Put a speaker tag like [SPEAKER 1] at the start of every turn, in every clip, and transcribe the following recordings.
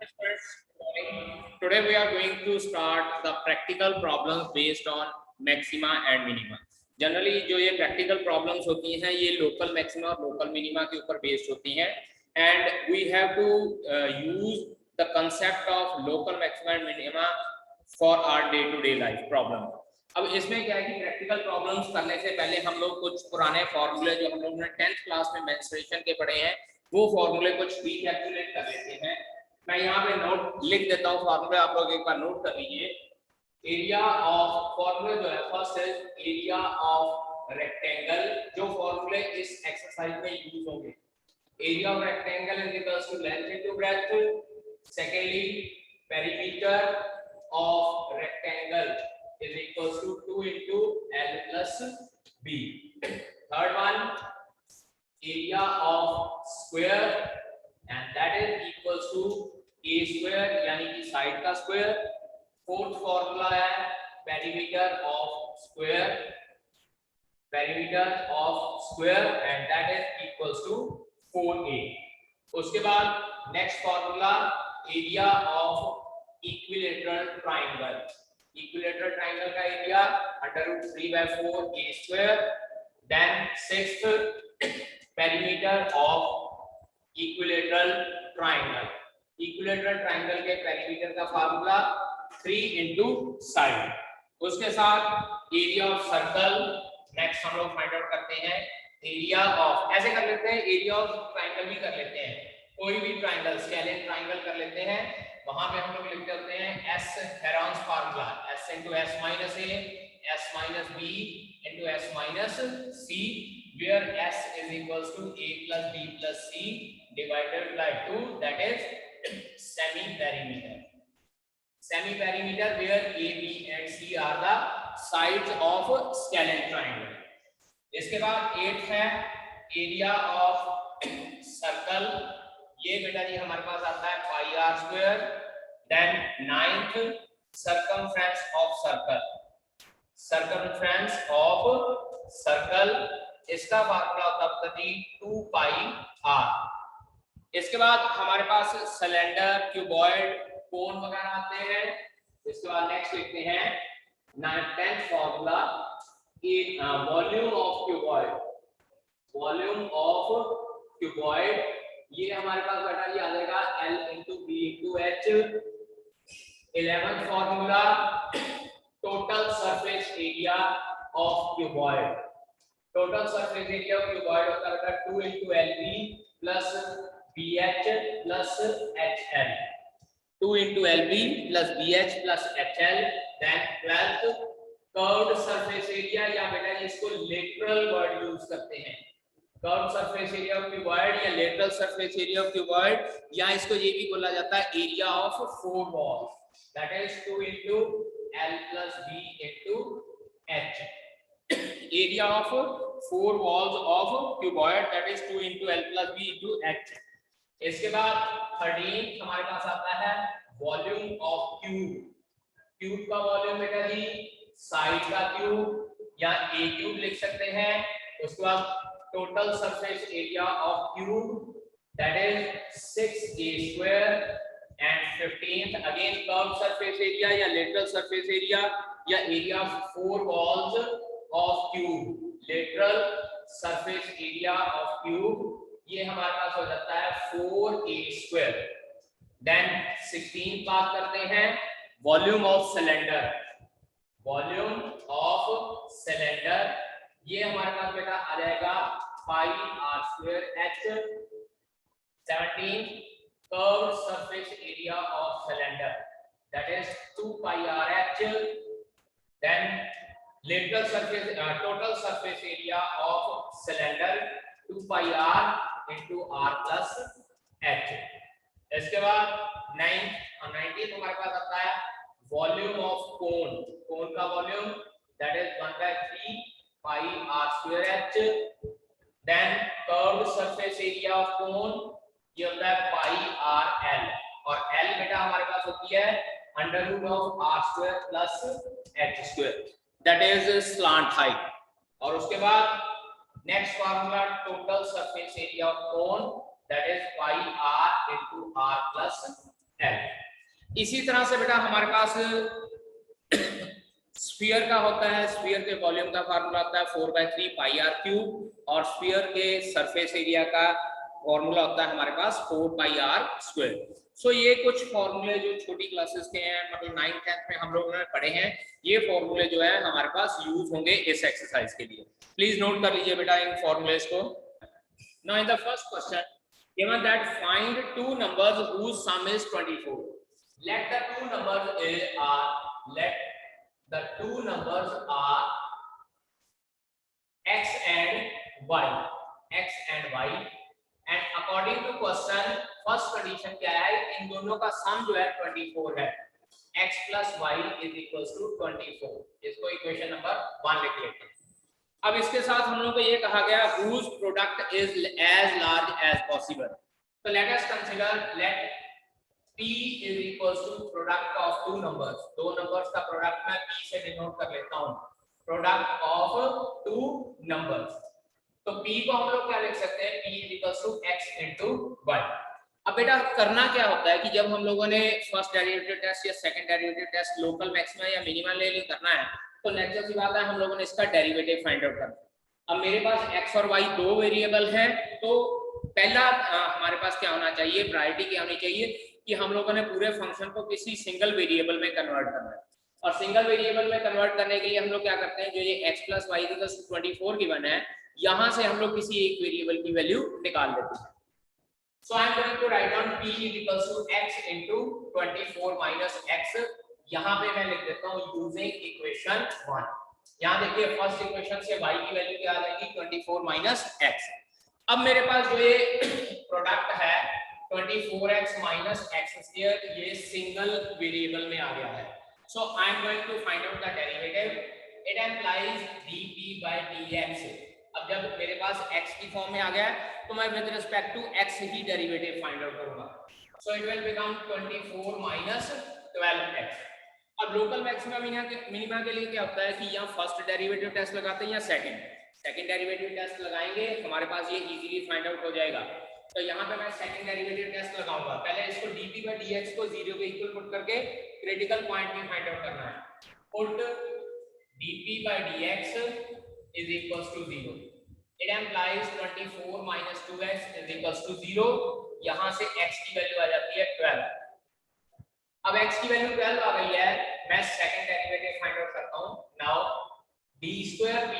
[SPEAKER 1] Students, today we are going to start the practical problems based on maxima and minima. Generally जो ये practical problems होती हैं ये local maxima और local minima के ऊपर बेस्ड होती हैं and we have to use the concept of local maxima and minima for our day to day life problem. अब इसमें क्या है कि प्रैक्टिकल प्रॉब्लम्स करने से पहले हम लोग कुछ पुराने फॉर्मूले जो हम लोगों ने 10th क्लास में मेंस्ट्रुएशन के पढ़े हैं वो फॉर्मूले कुछ रिकैलकुलेट कर लेते हैं। मैं यहाँ पे नोट लिख देता हूँ फॉर्मूले, आप लोग एक बार नोट कर लीजिए। एरिया ऑफ फॉर्मूले जो है first is area of rectangle, जो फॉर्मूले इस एक्सरसाइज में यूज होंगे। Area of rectangle is equals to length into breadth. Secondly perimeter of rectangle is equals to 2 into L plus B। Third one area of square and that is equals to a square यानी कि side का square. Fourth formula है perimeter of square, perimeter of square and that is equals to 4a। उसके बाद next formula area of equilateral triangle. Equilateral triangle का area √3/4 a square। Then sixth perimeter of equilateral triangle. Equilateral triangle के perimeter का formula 3 into side. उसके साथ area of circle next हम लोग find out करते हैं। एरिया ऑफ ऐसे कर लेते हैं, एरिया ऑफ ट्रायंगल भी कर लेते हैं, कोई भी ट्रायंगल स्केलियन ट्रायंगल कर लेते हैं। वहां पे हम लोग लिख देते हैं S Heron's formula, S into S minus A, S minus B into S minus C, where S is equals to A plus B plus C divided by 2, that is semi perimeter। Semi perimeter where A, B and C are the sides of scalene triangle। इसके बाद 8th है area of circle, ये बेटा जी हमारे पास आता है pi r square. Then 9th circumference of circle, circumference of circle इसका फार्मूला होता है 2 पाई आर। इसके बाद हमारे पास सिलेंडर, क्यूबॉइड, कोन वगैरह आते हैं। इसके बाद नेक्स्ट लिखते हैं 10th formula volume of cuboid. Volume of cuboid ये हमारे पास बेटा जी आ जाएगा L into B into H। 11th formula total surface area of cuboid. Total surface area of cuboid होता है 2 into LB plus BH plus HL। 2 into LB plus BH plus HL। then 12th curved surface area, या बेटा इसको lateral word use करते हैं। Curved surface area of cuboid या lateral surface area of cuboid, या इसको ये भी बोला जाता है area of four walls, that is 2 into L plus B into H। Area of four walls of cuboid that is 2 into L plus B into H। इसके बाद 13 हमारे पास आता है वॉल्यूम ऑफ क्यूब। क्यूब का वॉल्यूम बेटा जी side का cube या ए क्यूब लिख सकते हैं। उसके बाद total surface area of cube that is 6a square। And 15th again curve surface area या लेटरल सरफेस एरिया या area of four walls of cube, lateral surface area of cube ये हमारे पास हो जाता है 4a square। देन 16 बात करते हैं volume of cylinder. Volume of cylinder ये हमारे पास बेटा आ जाएगा pi r square H। 17 curved surface area of cylinder that is 2 pi r H। Then lateral surface total surface area of cylinder 2 pi r into R plus H। इसके बाद 19th हमारे पास आता है वॉल्यूम ऑफ कोन। कोन का volume that is 1/3 pi r square H। Then curved surface area of cone ये होता है पाई आर L, और L बेटा हमारे पास होती है √r square plus H square that is slant height. और उसके बाद next formula total surface area of cone that is pi r into r plus L. इसी तरह से बेटा हमारे पास स्फीयर का होता है, स्फीयर के वॉल्यूम का फार्मूला होता है 4/3 पाई आर क्यूब और स्फीयर के सरफेस एरिया का फॉर्मूला होता है हमारे पास 4 पाई आर स्क्वायर। सो ये कुछ फॉर्मूले जो छोटी क्लासेस के हैं, मतलब 9th 10th में हम लोगों ने पढ़े हैं, ये फॉर्मूले जो है हमारे पास यूज होंगे इस एक्सरसाइज के लिए। प्लीज नोट कर लीजिए बेटा इन फॉर्मूलेस को। Now in the first question given that find two numbers whose sum is 24. Let the two numbers are x and y, and according to question first condition क्या है, इन दोनों का सम जो है 24 है, x plus y is equals to 24। इसको equation number 1 लिख लेते हैं। अब इसके साथ हम लोग को ये कहा गया whose product is as large as possible। तो let us consider let p is equals to product of two numbers। दो नंबर्स का प्रोडक्ट मैं p से डिनोट कर लेता हूँ, प्रोडक्ट ऑफ टू नंबर्स। तो p को हम लोग क्या लिख सकते हैं, p is equals to x into y। अब बेटा करना क्या होता है कि जब हम लोगों ने फर्स्ट डेरिवेटिव टेस्ट या second derivative test local maxima या मिनिमा ले करना है, तो नेचुरल सी बात है हम लोगों ने इसका डेरिवेटिव फाइंड आउट करना। अब मेरे पास x और y दो वेरिएबल हैं, तो पहला हमारे पास क्या होना चाहिए, प्रायोरिटी क्या होनी चाहिए कि हम लोगों ने पूरे फंक्शन को किसी सिंगल वेरिएबल में कन्वर्ट करना है। और सिंगल वेरिएबल में कन्वर्ट करने के लिए हम लोग क्या करते हैं, जो ये x plus y = 24 गिवन है, यहाँ से हम लोग किसी एक वेरिएबल की वैल्यू निकाल देते हैं। So I am going to write down p is equals to x into 24 minus x। यहाँ पे मैं लिख देता हूँ यूजिंग इक्वेशन 1। यहाँ देखिए फर्स्ट इक्वेशन से y की वैल्यू क्या आ जाएगी, 24 minus x। अब मेरे पास जो ये प्रोडक्ट है 24x minus x square, ये सिंगल वेरिएबल में आ गया है। So I am going to find out the derivative। It implies dp by dx। अब जब मेरे पास x की फॉर्म में आ गया है तो मैं विद रिस्पेक्ट टू x ही डेरिवेटिव फाइंड आउट करूंगा। So it will become 24 minus 12x। अब लोकल मैक्सिमा मिनिमा के लिए क्या होता है कि यहाँ फर्स्ट डेरिवेटिव टेस्ट लगाते हैं या सेकंड डेरिवेटिव टेस्ट लगाएंगे, हमारे पास ये इजीली फाइंड आउट हो जाएगा। तो यहाँ पे मैं सेकंड डेरिवेटिव टेस्ट लगाऊंगा। पहले इसको dp by dx को 0 के इक्वल पुट करके क्रिटिकल पॉइंट में फाइंड आउट करना है। Put dp by dx is equals to 0। It implies 24 minus 2x is equals to 0। यहाँ से x की वैल्यू आ जाती है 12। अब x की वैल्यू 12 आ गई है, मैं सेकंड डेरिवेटिव फाइंड आउट करता हूँ। Now d square p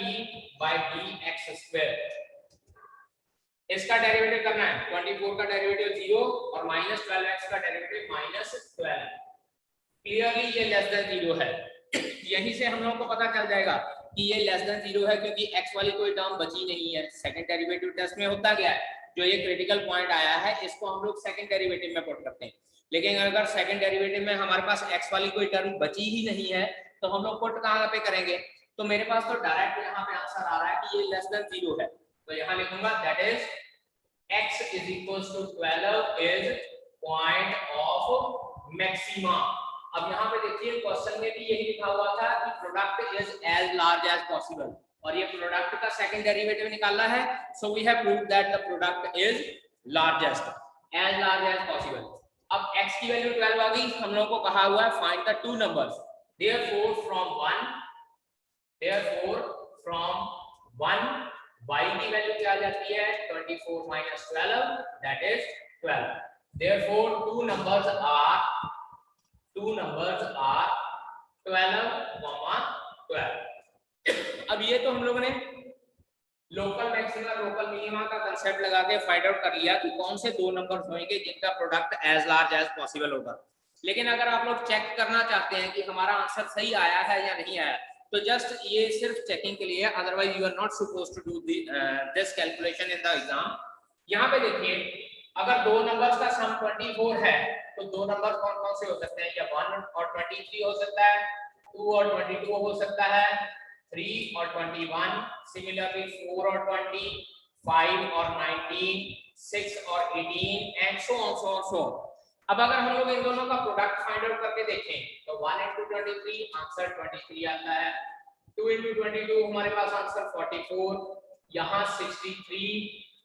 [SPEAKER 1] by dx square, इसका डेरिवेटिव करना है, 24 का डेरिवेटिव 0 और minus 12x का डेरिवेटिव -12। क्लियरली ये लेस देन 0 है। यहीं से हम लोगों को पता चल जाएगा कि ये लेस देन 0 है, क्योंकि x वाली कोई टर्म बची नहीं है। सेकंड डेरिवेटिव टेस्ट में होता क्या है, जो ये क्रिटिकल पॉइंट आया है इसको हम लोग सेकंड डेरिवेटिव में पुट करते हैं। लेकिन अगर सेकंड डेरिवेटिव में हमारे पास x वाली कोई टर्म बची ही नहीं है तो हम लोग पुट कहाँ पे करेंगे। तो मेरे पास तो डायरेक्ट यहाँ पे आंसर आ रहा है कि ये लेस देन 0 है, तो यहाँ लिखूंगा that is x is equals to 12 is point of maxima। अब यहाँ पे देखिए क्वेश्चन में भी यही लिखा हुआ था कि product is as large as possible, और ये प्रोडक्ट का सेकंड डेरिवेटिव निकालना है। So we have proved that the product is largest, as large as possible. अब x की वैल्यू 12 आ गई, हम लोगों को कहा हुआ है find the two numbers. therefore from 1 y की वैल्यू क्या आ जाती है, 24 minus 12 that is 12। therefore two numbers are 12, 12। अब ये तो हम लोगों ने लोकल मैक्सिमा लोकल मिनिमा का कंसेप्ट लगा के फाइंड आउट कर लिया कि कौन से दो नंबर्स होंगे जिनका product as large as possible होगा। लेकिन अगर आप लोग चेक करना चाहते हैं कि हमारा आंसर सही आया है या नहीं आया, तो जस्ट ये सिर्फ चेकिंग के लिए, otherwise you are not supposed to do this calculation in the exam. यहाँ पे देखिए अगर दो नंबर्स का सम 24 है तो दो नंबर कौन कौन से हो सकते हैं, या 1 और 23 हो सकता है, 2 और 22 हो सकता है, 3 और 21, सिमिलरली 4 और 20, 5 और 19, 6 और 18 एंड सो ऑन सो। अब अगर हम लोग इन दोनों का प्रोडक्ट फाइंड आउट करके देखें तो 1 into 23 आंसर 23 आता है, 2 into 22 हमारे पास आंसर 44, यहाँ 63,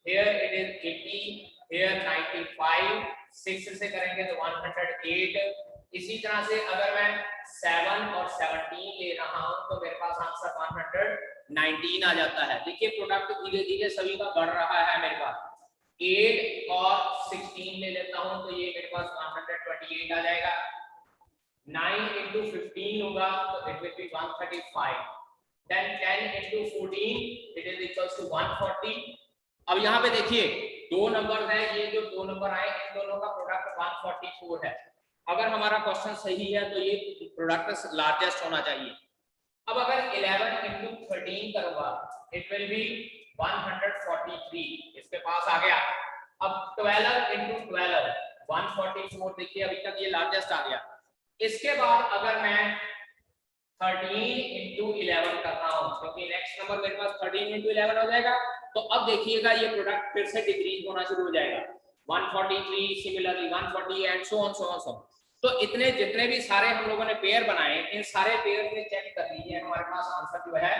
[SPEAKER 1] here it is 80, here 95, 6 से करेंगे तो 108। इसी तरह से अगर मैं 7 और 17 ले रहा हूं तो मेरे पास आंसर 119 आ जाता है। देखिए प्रोडक्ट धीरे धीरे सभी का बढ़ रहा है। मेरे पास 8 और 16 ले लेता हूं तो ये मेरे पास 128 आ जाएगा। 9 into 15 होगा तो it will be 135. Then 10 into 14 it is equals to 140. अब यहाँ पे देखिए दो नंबर है, ये जो दो नंबर आए इन दोनों का प्रोडक्ट 144 है। अगर हमारा क्वेश्चन सही है तो ये प्रोडक्ट लार्जेस्ट होना चाहिए। अब अगर 11 into 13 करूंगा it will be 143, इसके पास आ गया। अब 12 into 12 144, देखिए अभी तक ये लार्जेस्ट आ गया। इसके बाद अगर मैं 13 into 11 कर रहा हूं क्योंकि नेक्स्ट नंबर मेरे पास 13 into 11 हो जाएगा, तो अब देखिएगा ये प्रोडक्ट फिर से डिक्रीज होना शुरू हो जाएगा। 143, similarly 140 and so on so on so. तो इतने जितने भी सारे हम लोगों ने पेयर बनाए इन सारे पेयर में चेक कर लीजिए, हमारे पास आंसर जो है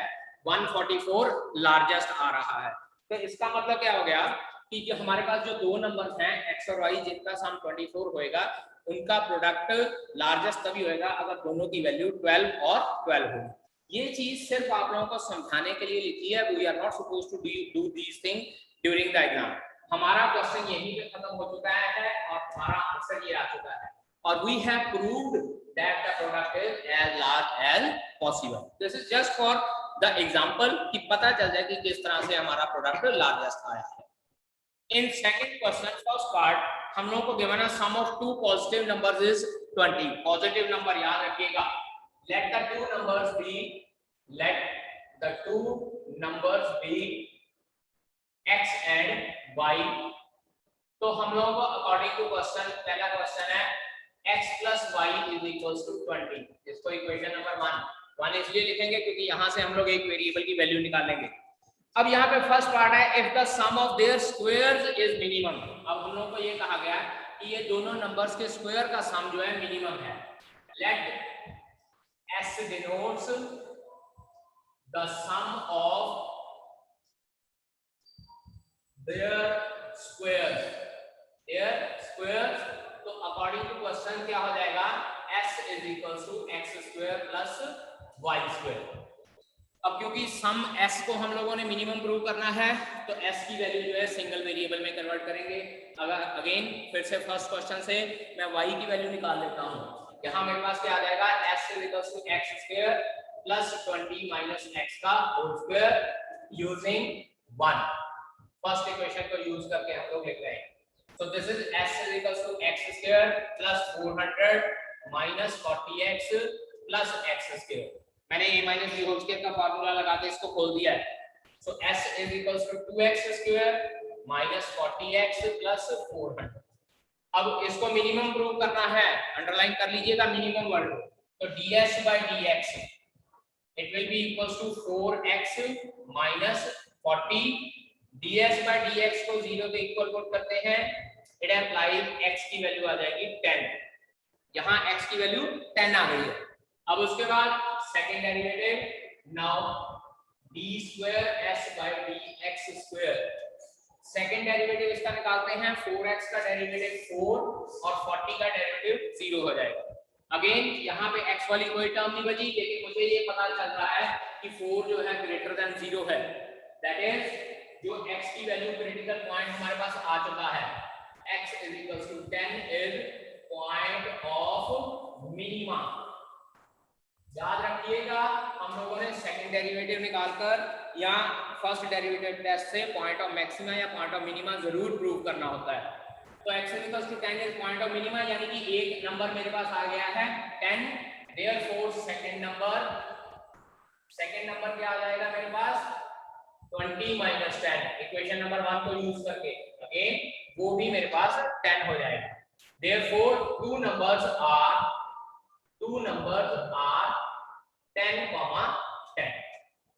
[SPEAKER 1] 144 लार्जेस्ट आ रहा है। तो इसका मतलब क्या हो गया कि जो हमारे पास जो दो नंबर्स हैं x और y जिनका सम 24 होएगा उनका प्रोडक्ट लार्जेस्ट तभी होएगा अगर दोनों की वैल्यू 12 और 12 हो। ये चीज सिर्फ आप लोगों को समझाने के लिए लिखी है। We are not supposed to do these thing during the exam. हमारा क्वेश्चन यहीं पे खत्म हो चुका है और हमारा आंसर ये आ चुका है और we have proved that the product is as large as possible. This is just for the example कि पता चल जाए कि किस तरह से हमारा प्रोडक्ट लार्जेस्ट आया है। In second question, first part, हम लोगों को गिवन है sum of two positive numbers is 20. Positive number याद रखिएगा। Let the two numbers be x and y. तो हम लोगों को according to question, पहला क्वेश्चन है x plus y is equals to 20. इसको इक्वेशन नंबर 1 इसलिए लिखेंगे क्योंकि यहाँ से हम लोग एक वेरिएबल की वैल्यू निकालेंगे। अब यहाँ पे फर्स्ट पार्ट है if the sum of their squares is minimum. अब हम लोग को ये कहा गया कि ये दोनों नंबर्स के स्क्वायर का सम जो है मिनिमम है। Let s denotes the sum of their squares. तो अकॉर्डिंग टू क्वेश्चन क्या हो जाएगा, s is equals to x square plus y square. अब क्योंकि सम s को हम लोगों ने मिनिमम प्रूव करना है तो s की वैल्यू जो है सिंगल वेरिएबल में कन्वर्ट करेंगे। अगर अगेन फिर से फर्स्ट क्वेश्चन से मैं y की वैल्यू निकाल लेता हूं। यहाँ मेरे पास क्या आ जाएगा, s is equals to x square plus 20 minus x का whole square using 1। First equation को यूज करके हम लोग लिख रहे हैं। So this is s is equals to x square plus 400 minus 40x plus x square. मैंने a minus b whole square का फार्मूला लगा के इसको खोल दिया है। So s is equals to 2x square minus 40x plus 400। अब इसको मिनिमम प्रूव करना है, अंडरलाइन कर लीजिएगा मिनिमम वर्ड। तो ds by dx it will be equals to 4x minus 40। ds by dx को 0 के इक्वल पुट करते हैं, इट इंप्लाइज x की वैल्यू आ जाएगी 10। यहाँ x की वैल्यू 10 आ गई है। अब उसके बाद second derivative, now d square s by dx square. Second derivative इसका निकालते हैं, 4x का डेरिवेटिव 4 और 40 का डेरिवेटिव 0 हो जाएगा। अगेन यहाँ पे x वाली कोई टर्म नहीं बची, लेकिन मुझे ये पता चल रहा है कि 4 जो है ग्रेटर देन 0 है। दैट इज जो x की वैल्यू क्रिटिकल पॉइंट हमारे पास आ चुका है, x is equals to 10 is point of minima. याद रखिएगा हम लोगों ने सेकंड डेरिवेटिव निकालकर या फर्स्ट डेरिवेटिव टेस्ट से पॉइंट ऑफ मैक्सिमा या पॉइंट ऑफ मिनिमा जरूर प्रूव करना होता है। तो x equals to 10 is point of minima, यानी कि एक नंबर मेरे पास आ गया है 10। देयरफॉर सेकंड नंबर क्या आ जाएगा मेरे पास, 20 माइनस 10। इक्वेशन नंबर 1 को यूज करके अगेन वो भी मेरे पास 10 हो जाएगा। Therefore two numbers are 10, 10।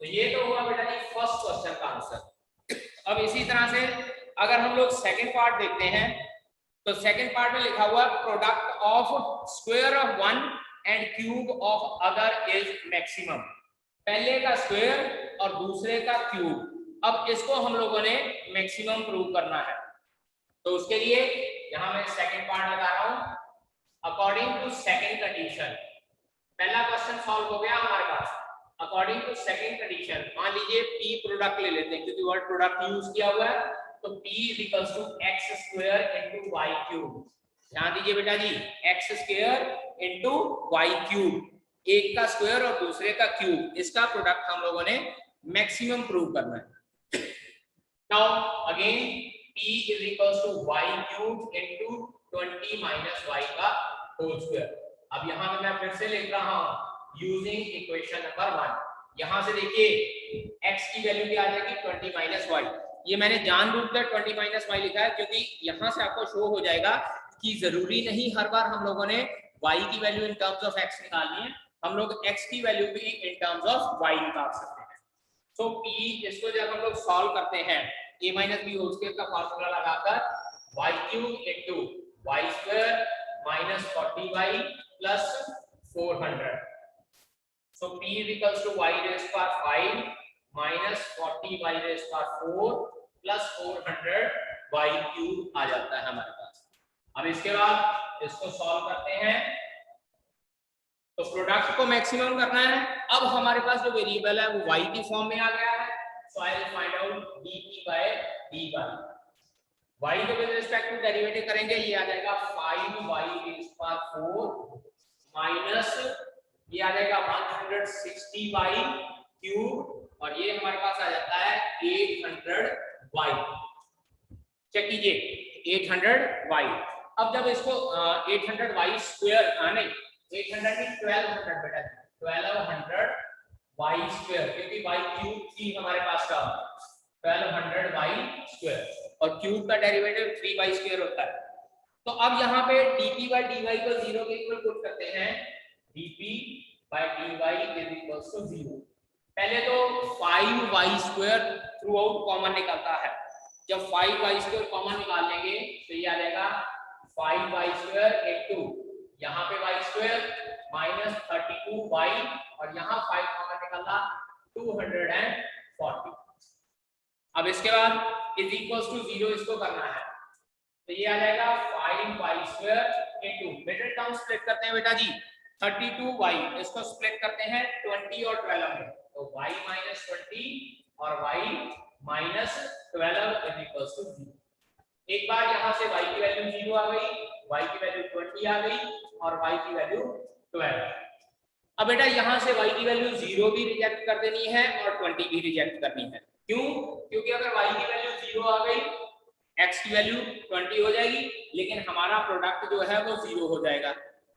[SPEAKER 1] तो ये तो हुआ बेटा जी फर्स्ट क्वेश्चन का आंसर। अब इसी तरह से अगर हम लोग सेकंड पार्ट देखते हैं तो सेकंड पार्ट में लिखा हुआ product of square of one and cube of other is maximum. पहले का स्क्वायर और दूसरे का क्यूब, अब इसको हम लोगों ने मैक्सिमम प्रूव करना है। तो उसके लिए यहाँ मैं सेकंड पार्ट लगा रहा हूँ। अकॉर्डिंग टू सेकंड कंडीशन, पहला क्वेश्चन सॉल्व हो गया हमारे पास। अकॉर्डिंग टू सेकंड कंडीशन, मान लीजिए p प्रोडक्ट ले लेते हैं क्योंकि वर्ड प्रोडक्ट यूज किया हुआ है, तो p equals to x square into y cube. ध्यान दीजिए बेटा जी, x square into y cube, एक का स्क्वायर और दूसरे का क्यूब, इसका प्रोडक्ट हम लोगों ने मैक्सिमम प्रूव करना है। Now again p is equals to y cube into 20 minus y का होल स्क्वायर। अब यहां पे मैं फिर से लिख रहा हूं यूजिंग इक्वेशन नंबर 1। यहां से देखिए x की वैल्यू क्या आ जाएगी 20 माइनस y। ये मैंने जानबूझकर 20 माइनस y लिखा है क्योंकि यहां से आपको शो हो जाएगा कि जरूरी नहीं हर बार हम लोगों ने y की value in terms of x निकालनी है, हम लोग x की वैल्यू भी इन टर्म्स ऑफ y निकाल सकते हैं। सो p इसको जब हम लोग सॉल्व करते हैं a minus b whole square का फार्मूला लगाकर y cube into y square minus 40y plus 400। So p is equals to y raised to power 5 minus 40y raised to power 4 plus 400 y cube आ जाता है हमारे पास। अब इसके बाद इसको solve करते हैं, तो प्रोडक्ट को मैक्सिमम करना है। अब हमारे पास जो वेरिएबल है वो y की फॉर्म में आ गया है, so I will find out dp by dy। y के विद रिस्पेक्ट टू डेरिवेटिव करेंगे, ये आ जाएगा 5y raised to power 4 minus ये आ जाएगा 160y क्यूब और ये हमारे पास आ जाता है 800y। चेक कीजिए 800y। अब जब इसको 800y स्क्वायर नहीं 800 नहीं 1200 बेटा 1200y स्क्वायर, क्योंकि y क्यूब थी हमारे पास का 1200y स्क्वायर और क्यूब का डेरिवेटिव 3y स्क्वायर होता है। तो अब यहाँ पे dp by dy को 0 के इक्वल पुट करते हैं, dp by dy is equals to 0। पहले तो 5y square through out common निकलता है, जब 5y स्क्वायर कॉमन निकाल लेंगे तो ये आ जाएगा 5y स्क्वायर इनटू यहाँ पे y स्क्वायर माइनस 32y और यहाँ 5 कॉमन निकला 240। अब इसके बाद इज इक्वल्स टू 0 इसको करना है, तो ये आ जाएगा 5y square into middle term split करते हैं बेटा जी 32y, इसको स्प्लिट करते हैं 20 और 12 में, तो y माइनस 20 और y minus 12 is equals to 0। एक बार यहाँ से y की वैल्यू 0 आ गई, y की वैल्यू 20 आ गई और y की वैल्यू 12। अब बेटा यहाँ से y की वैल्यू 0 भी रिजेक्ट कर देनी है और 20 भी रिजेक्ट करनी है। क्यों? क्योंकि अगर y की वैल्यू 0 आ गई x की वैल्यू 20 हो जाएगी, लेकिन हमारा प्रोडक्ट जो है वो 0 हो जाएगा।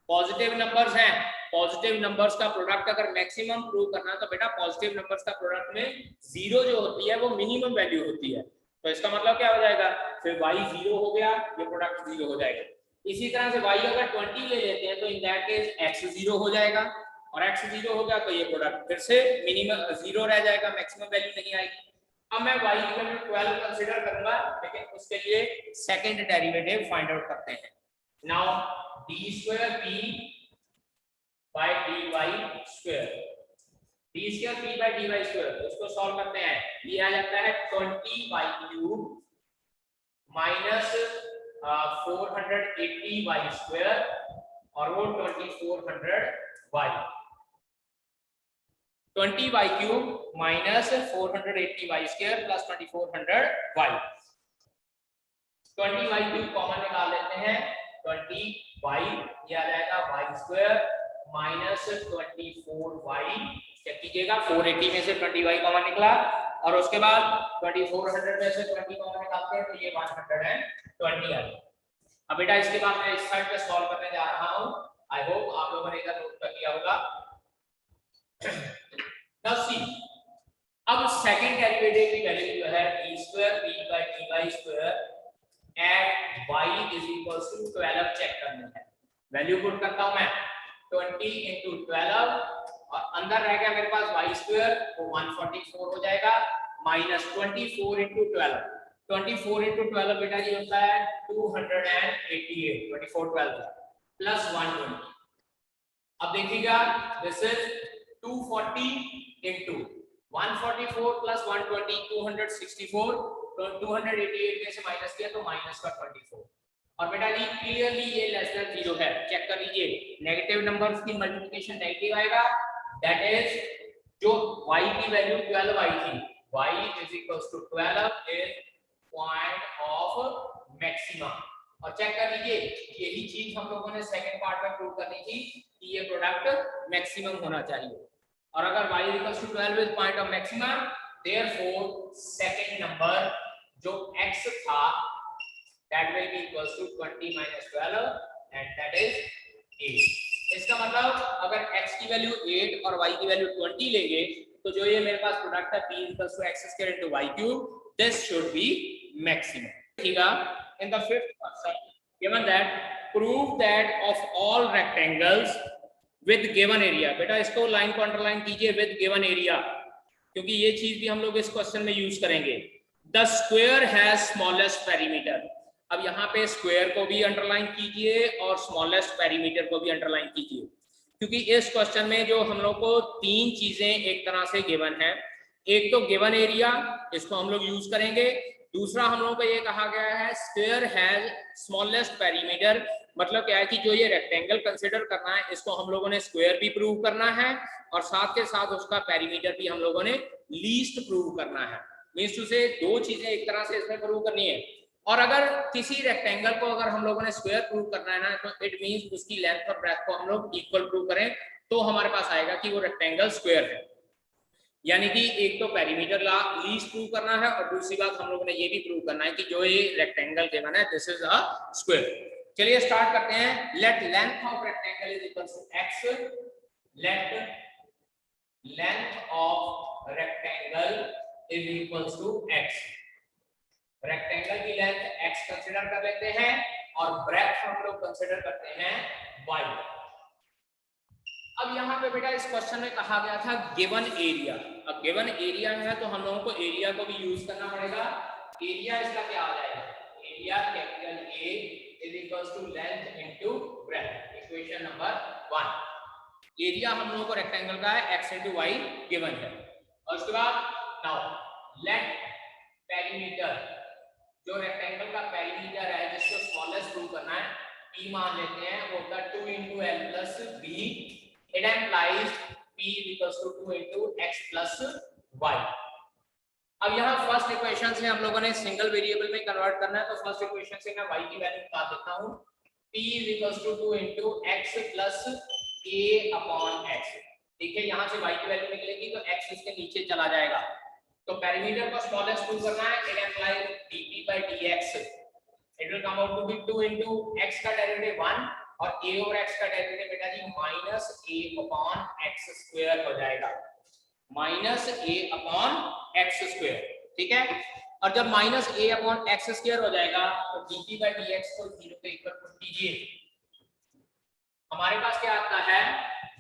[SPEAKER 1] पॉजिटिव नंबर्स हैं, पॉजिटिव नंबर्स का प्रोडक्ट अगर मैक्सिमम प्रूव करना है तो बेटा पॉजिटिव नंबर्स का प्रोडक्ट में 0 जो होती है वो मिनिमम वैल्यू होती है, तो इसका मतलब क्या हो जाएगा, फिर y 0 हो गया, ये प्रोडक्ट 0 हो जाएगा। इसी तरह से y अगर 20 ले लेते हैं तो इन दैट केस x 0 हो जाएगा और x 0 हो गया तो ये प्रोडक्ट फिर से मिनिमम 0 रह जाएगा, मैक्सिमम वैल्यू नहीं आएगी। अब मैं y की वैल्यू 12 कंसीडर करूंगा, लेकिन उसके लिए सेकंड डेरिवेटिव फाइंड आउट करते हैं। Now d square p by dy square, d square p by dy square, इसको सॉल्व करते हैं, ये आ जाता है 20y cube minus 480y square और वो 2400y, 20y cube minus 480y square plus 2400y। 20y cube common निकाल लेते हैं, 20y ये आ जाएगा y square minus 24y, check कीजिएगा 480 में से 20y कॉमन निकला और उसके बाद 2400 में से 20 कॉमन निकालते हैं तो ये 120 आ गया। अब बेटा इसके बाद मैं इस साइड पे सॉल्व करने जा रहा हूं, आई होप आप लोगों ने इधर नोट कर लिया होगा। नाउ सी, अब सेकंड डेरिवेटिव की वैल्यू जो है d square p by dy square at y is equals to 12 check करनी है। वैल्यू पुट करता हूं मैं 20 into 12 और अंदर रह गया मेरे पास y स्क्वायर, वो 144 हो जाएगा माइनस 24 into 12, 24 into 12 बेटा जी होता है 288, 24 12 प्लस 120। अब देखिएगा दिस इज 240 into 144 plus 120 264 288 में से माइनस किया तो माइनस का 24। और बेटा जी क्लियरली ये लेस देन 0 है, चेक कर लीजिए नेगेटिव नंबर्स की मल्टीप्लिकेशन नेगेटिव आएगा, दैट इज जो y की वैल्यू 12 आई थी, y is equals to 12 is point of maximum. और चेक कर लीजिए यही चीज हम लोगों ने सेकंड पार्ट में प्रूव करनी थी कि ये प्रोडक्ट मैक्सिमम होना चाहिए। और अगर y equals to 12 is point of maximum, therefore second number जो x था that will be equals to 20 minus 12 and that is 8। इसका मतलब अगर x की वैल्यू 8 और y की वैल्यू 20 लेंगे तो जो ये मेरे पास प्रोडक्ट है p equals to x square into y cube, this should be maximum। ठीक है, in the fifth question given that prove that of all rectangles with given area, बेटा इसको लाइन को अंडरलाइन कीजिए with given area, क्योंकि ये चीज भी हम लोग इस क्वेश्चन में यूज करेंगे। The square has smallest perimeter, अब यहाँ पे स्क्वायर को भी अंडरलाइन कीजिए और स्मॉलेस्ट पेरीमीटर को भी अंडरलाइन कीजिए, क्योंकि इस क्वेश्चन में जो हम लोग को तीन चीजें एक तरह से गिवन है। एक तो गिवन एरिया, इसको हम लोग यूज करेंगे। दूसरा हम लोगों को ये कहा गया है स्क्वायर हैज स्मॉलेस्ट पेरीमीटर, मतलब क्या है कि जो ये रेक्टेंगल कंसिडर करना है इसको हम लोगों ने स्क्वायर भी प्रूव करना है और साथ के साथ उसका पेरीमीटर भी हम लोगों ने लीस्ट प्रूव करना है। मींस टू से दो चीजें एक तरह से इसमें प्रूव करनी है। और अगर किसी रेक्टेंगल को अगर हम लोगों ने स्क्वायर प्रूव करना है ना, तो इट मींस उसकी लेंथ और ब्रेथ को हम लोग इक्वल प्रूव करें तो हमारे पास आएगा कि वो रेक्टेंगल स्क्वायर है। यानी कि एक तो पेरीमीटर लीस्ट प्रूव करना है और दूसरी बात हम लोगों ने ये भी प्रूव करना है कि जो ये रेक्टेंगल गिवन है दिस इज अ स्क्वायर। चलिए स्टार्ट करते हैं। Let length of rectangle is equal to x, let length of rectangle is equal to x, rectangle की लेंथ x कंसीडर कर लेते हैं और ब्रेथ हम लोग कंसीडर करते हैं y। अब यहाँ पे बेटा इस क्वेश्चन में कहा गया था गिवन एरिया। अब गिवन एरिया है तो हम लोगों को एरिया को भी यूज करना पड़ेगा। एरिया इसका क्या आ जाएगा, area capital A is equals to length into breadth, equation number 1। Area हम लोगों को रेक्टेंगल का है x इनटू y गिवन है। और उसके बाद नाउ लेट पेरीमीटर, जो रेक्टेंगल का पेरीमीटर है जिसको स्मॉलेस्ट प्रूव करना है, p मान लेते हैं, वो होता है 2 into l plus b, it implies p is equals to 2 into x plus y। अब यहाँ फर्स्ट इक्वेशन से हम लोगों ने सिंगल वेरिएबल में कन्वर्ट करना है, तो फर्स्ट इक्वेशन से मैं y की वैल्यू निकाल देता हूँ। p is equals to 2 into x plus a upon x। देखिए यहाँ से y की वैल्यू निकलेगी तो x इसके नीचे चला जाएगा, तो पेरीमीटर को स्मॉलेस्ट प्रूव करना है, it implies dt by dx, it will come out to be 2 into x का डेरिवेटिव 1 और a over x का डेरिवेटिव बेटा जी minus a upon x square हो जाएगा, minus a upon x square. ठीक है, और जब minus a upon x square हो जाएगा तो dt by dx को 0 के इक्वल पुट कीजिए, हमारे पास क्या आता है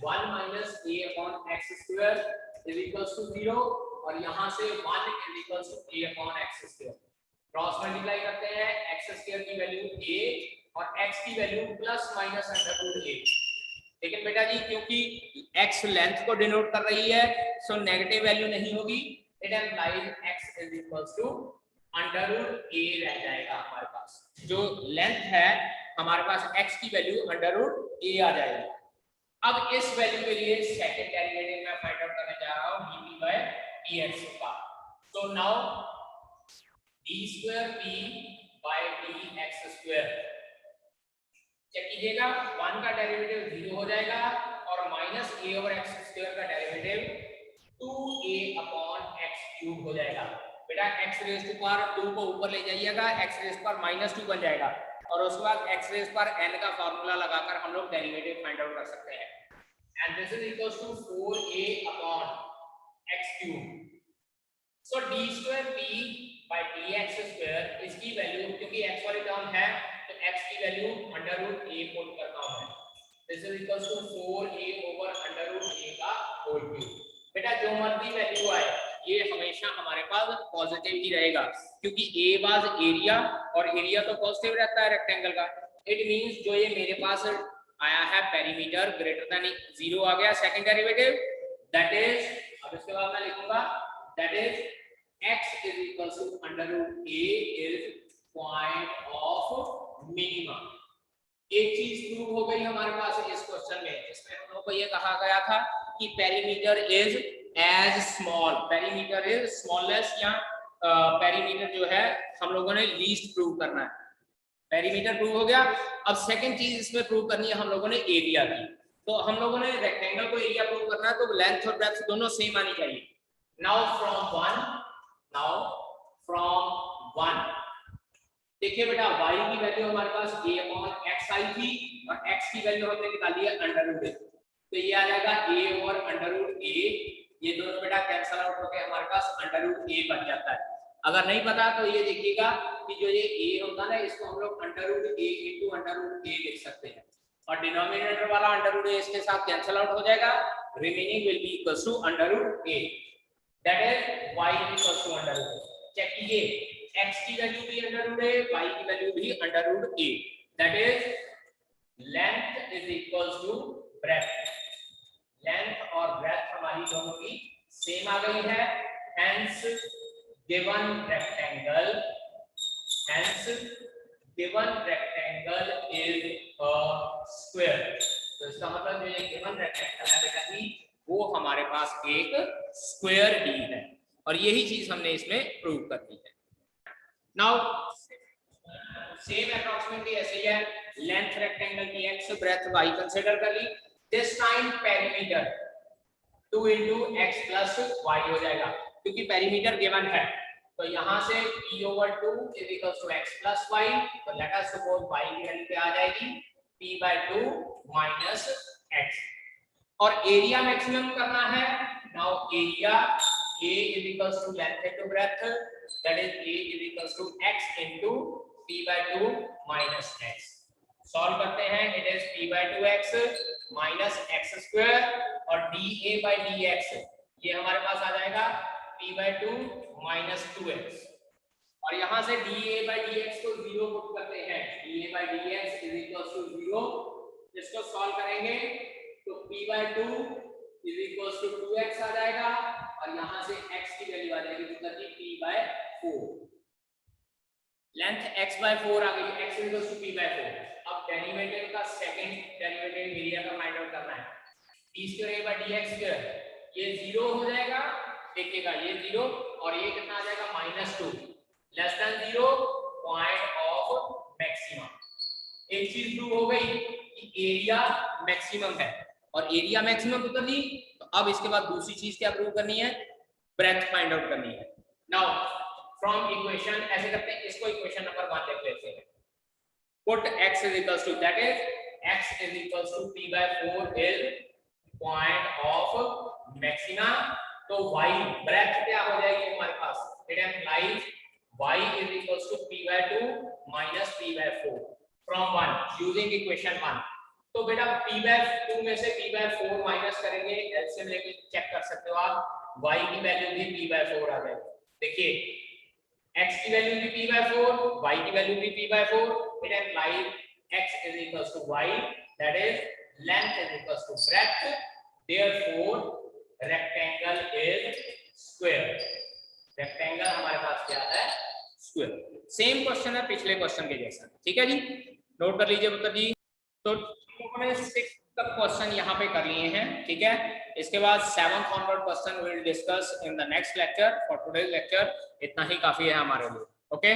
[SPEAKER 1] 1 minus a upon x square is equals to 0 और यहाँ से 1 is equals to a upon x square. Cross multiply करते हैं, x स्क्वायर की वैल्यू a और x की value plus minus under root a। लेकिन बेटा जी क्योंकि x लेंथ को डिनोट कर रही है सो नेगेटिव वैल्यू नहीं होगी, it implies x is equals to under root a रह जाएगा। हमारे पास जो लेंथ है हमारे पास x की वैल्यू अंडर रूट a आ जाएगी। अब इस वैल्यू के लिए सेकंड डेरिवेटिव मैं फाइंड आउट करने जा रहा हूं dt by dx का। तो now d square p by dx square, check कीजिएगा 1 का डेरिवेटिव 0 हो जाएगा और minus a over x square का derivative 2a upon x cube हो जाएगा। बेटा x रेज़ टू पावर 2 को ऊपर ले जाइएगा, x रेज़ पर -2 बन जाएगा और उसके बाद x रेज़ पर n का फार्मूला लगाकर हम लोग डेरिवेटिव फाइंड आउट कर सकते हैं। And this is equals to 4a upon x cube. So d square p by dx square, इसकी वैल्यू क्योंकि x वाली टर्म है तो x की value under root a put करता हूं मैं। This is equals to 4a over under root a का होल क्यूब। बेटा जो मर्जी वैल्यू आए ये हमेशा हमारे पास पॉजिटिव ही रहेगा, क्योंकि a वाज एरिया और एरिया तो पॉजिटिव रहता है रेक्टेंगल का। इट मींस जो ये मेरे पास आया है पेरीमीटर ग्रेटर देन 0 आ गया सेकंड डेरिवेटिव, दैट इज, अब इसके बाद मैं लिखूंगा that is x is equal to under root a is point of minimum. एक चीज प्रूव हो गई हमारे पास इस क्वेश्चन में, जिसमें हम लोगों को ये कहा गया था कि perimeter is as small, perimeter is smallest, या पेरीमीटर जो है हम लोगों ने लीस्ट प्रूव करना है। पेरीमीटर प्रूव हो गया। अब सेकंड चीज इसमें प्रूव करनी है हम लोगों ने एरिया की। तो हम लोगों ने रेक्टेंगल को एरिया प्रूव करना है, तो लेंथ और ब्रेड्थ दोनों सेम आनी चाहिए। नाउ फ्रॉम वन देखिए बेटा, y की वैल्यू हमारे पास a और x आई थी, और x की वैल्यू हमने निकाली है अंडर रूट a, तो ये आ जाएगा a और अंडर रूट a, ये दोनों बेटा कैंसल आउट होकर हमारे पास अंडर रूट a बच जाता है। अगर नहीं पता तो ये देखिएगा कि जो ये a होता है ना, इसको हम लोग under root a into under root a लिख सकते हैं, और डिनोमिनेटर वाला अंडर रूट a इसके साथ कैंसल आउट हो जाएगा, remaining will be equal to under root a, that is y equal to under root. Check कीजिए, x की वैल्यू भी अंडर रूट a, y की वैल्यू भी under root a, that is length is equal to breadth. Length और breadth हमारी दोनों की same आ गई है, hence given rectangle is a square. तो इसका मतलब जो ये गिवन रेक्टेंगल है बेटा जी, वो हमारे पास एक स्क्वायर ही है, और यही चीज हमने इसमें प्रूव कर दी है। नाउ सेम अप्रोक्सीमेटली ऐसे ही है, लेंथ रेक्टेंगल की x, ब्रेड्थ y कंसीडर कर ली। This time perimeter 2 into x plus y हो जाएगा, क्योंकि पेरीमीटर गिवन है, तो यहां से p over 2 is equals to x plus y, तो लेट अस सपोज y की वैल्यू क्या आ जाएगी, p by 2 minus x, और एरिया मैक्सिमम करना है। Now area a is equals to length into breadth, that is a is equals to x into p by 2 minus x। Solve करते हैं, it is p by 2x minus x square, और dA by dx ये हमारे पास आ जाएगा p by 2 minus 2x, और यहां से dA by dx को 0 पुट करते हैं, dA by dx is equals to 0। इसको सॉल्व करेंगे तो p by 2 is equals to 2x आ जाएगा, और यहां से x की वैल्यू आ जाएगी मतलब कि p by 4। Length x by 4 आ गई, x is equals to p by 4। अब डेरिवेटिव का सेकंड डेरिवेटिव एरिया का फाइंड आउट करना है, d square a by dx square, ये 0 हो जाएगा, देखिएगा ये 0 और ये कितना आ जाएगा -2, less than 0, point of maximum. एक चीज प्रूव हो गई कि एरिया मैक्सिमम है, और एरिया मैक्सिमम कर ली, तो अब इसके बाद दूसरी चीज क्या प्रूव करनी है, ब्रेड्थ फाइंड आउट करनी है। नाउ फ्रॉम इक्वेशन ऐसे करते हैं, इसको इक्वेशन नंबर 1 लिख लेते हैं, put x is equals to, that is x is equals to p by 4 is point of maxima, तो y ब्रेड्थ क्या हो जाएगी हमारे पास, it implies y is equals to p by 2 minus p by 4 from 1 using equation 1। तो बेटा p by 2 में से p by 4 minus करेंगे, एलसीएम लेके चेक कर सकते हो आप, y की वैल्यू भी p by 4 आ जाएगी। देखिए x की वैल्यू भी p by 4, y की वैल्यू भी p by 4, it implies x is equals to y, that is length is equals to breadth, therefore rectangle is square। rectangle हमारे पास क्या है, square। सेम क्वेश्चन है पिछले क्वेश्चन के जैसा, ठीक है जी, नोट कर लीजिए पुत्र जी। तो हमने 6 तक क्वेश्चन यहाँ पे कर लिए हैं, ठीक है। इसके बाद 7th onward question will discuss in the next lecture. For today's lecture इतना ही काफी है हमारे लिए, ओके।